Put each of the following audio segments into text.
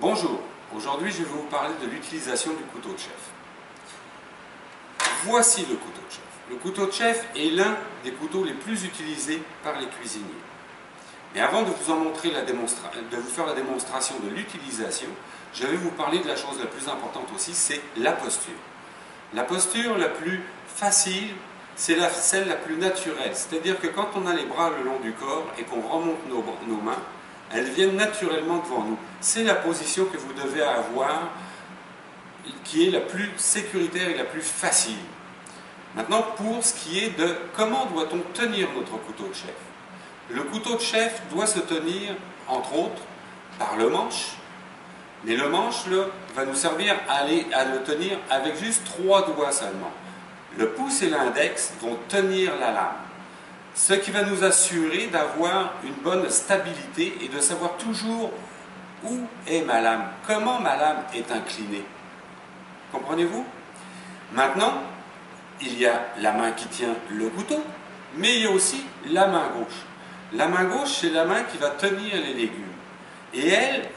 Bonjour, aujourd'hui je vais vous parler de l'utilisation du couteau de chef. Voici le couteau de chef. Le couteau de chef est l'un des couteaux les plus utilisés par les cuisiniers. Mais avant de vous en montrer de vous faire la démonstration de l'utilisation, je vais vous parler de la chose la plus importante aussi, c'est la posture. La posture la plus facile, c'est celle la plus naturelle. C'est-à-dire que quand on a les bras le long du corps et qu'on remonte nos mains, elles viennent naturellement devant nous. C'est la position que vous devez avoir, qui est la plus sécuritaire et la plus facile. Maintenant, pour ce qui est de comment doit-on tenir notre couteau de chef. Le couteau de chef doit se tenir, entre autres, par le manche. Mais le manche là, va nous servir à le tenir avec juste 3 doigts seulement. Le pouce et l'index vont tenir la lame. Ce qui va nous assurer d'avoir une bonne stabilité et de savoir toujours où est ma lame, comment ma lame est inclinée. Comprenez-vous? Maintenant, il y a la main qui tient le couteau, mais il y a aussi la main gauche. La main gauche, c'est la main qui va tenir les légumes. Et elle,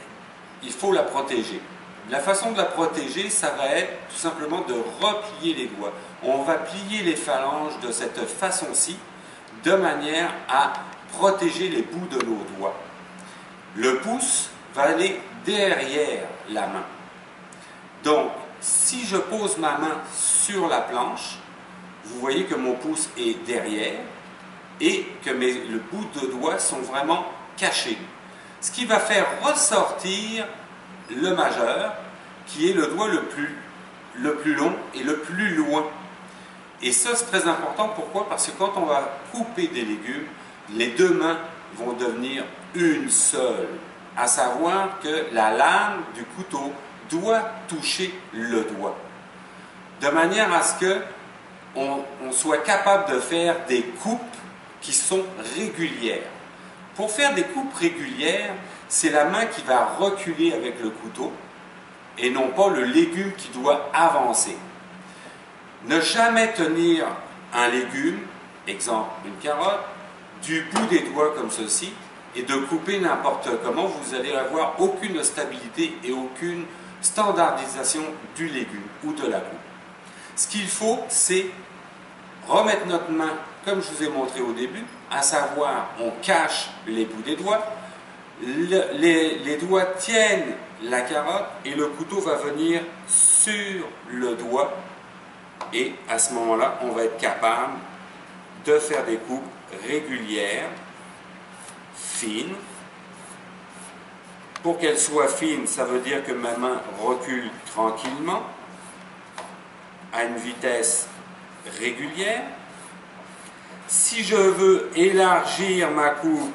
il faut la protéger. La façon de la protéger, ça va être tout simplement de replier les doigts. On va plier les phalanges de cette façon-ci, de manière à protéger les bouts de nos doigts. Le pouce va aller derrière la main. Donc, si je pose ma main sur la planche, vous voyez que mon pouce est derrière et que le bout de doigts sont vraiment cachés. Ce qui va faire ressortir le majeur, qui est le doigt le plus long et le plus loin. Et ça, c'est très important. Pourquoi? Parce que quand on va couper des légumes, les deux mains vont devenir une seule. À savoir que la lame du couteau doit toucher le doigt. De manière à ce qu'on soit capable de faire des coupes qui sont régulières. Pour faire des coupes régulières, c'est la main qui va reculer avec le couteau et non pas le légume qui doit avancer. Ne jamais tenir un légume, exemple une carotte, du bout des doigts comme ceci et de couper n'importe comment, vous allez avoir aucune stabilité et aucune standardisation du légume ou de la coupe. Ce qu'il faut, c'est remettre notre main, comme je vous ai montré au début, à savoir, on cache les bouts des doigts, les doigts tiennent la carotte et le couteau va venir sur le doigt. Et à ce moment-là, on va être capable de faire des coupes régulières, fines. Pour qu'elles soient fines, ça veut dire que ma main recule tranquillement, à une vitesse régulière. Si je veux élargir ma coupe,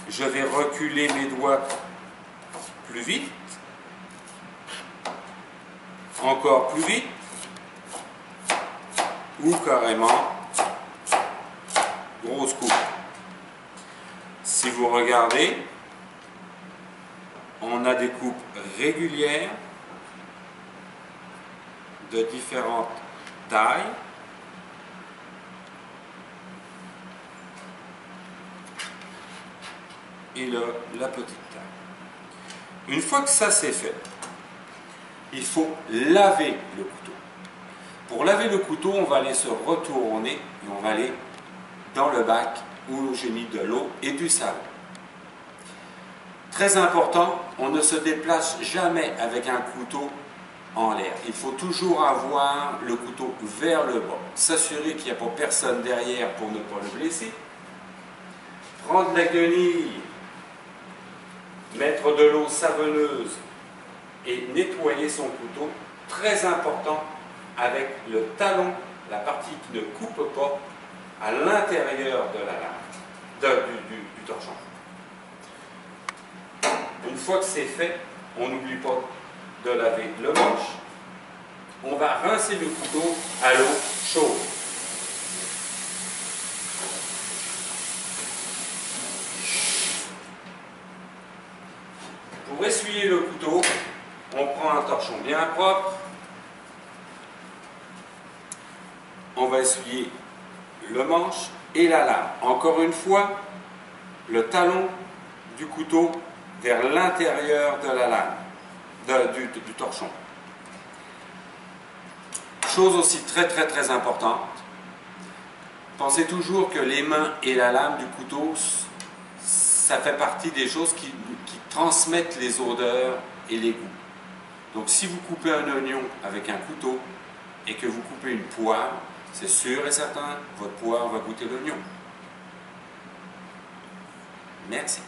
je vais reculer mes doigts plus vite, encore plus vite, ou carrément grosse coupe. Si vous regardez, on a des coupes régulières de différentes tailles. Et là, la petite taille. Une fois que ça c'est fait, il faut laver le couteau. Pour laver le couteau, on va aller se retourner et on va aller dans le bac où j'ai mis de l'eau et du savon. Très important, on ne se déplace jamais avec un couteau en l'air. Il faut toujours avoir le couteau vers le bas. S'assurer qu'il n'y a pas personne derrière pour ne pas le blesser. Prendre la guenille, mettre de l'eau savonneuse et nettoyer son couteau. Très important, avec le talon, la partie qui ne coupe pas, à l'intérieur de la lame, du torchon. Une fois que c'est fait, on n'oublie pas de laver le manche. On va rincer le couteau à l'eau chaude. Pour essuyer le couteau, on prend un torchon bien propre. On va essuyer le manche et la lame. Encore une fois, le talon du couteau vers l'intérieur de la lame. du torchon. Chose aussi très importante, pensez toujours que les mains et la lame du couteau, ça fait partie des choses qui transmettent les odeurs et les goûts. Donc si vous coupez un oignon avec un couteau et que vous coupez une poire, c'est sûr et certain, votre poire va goûter l'oignon. Merci.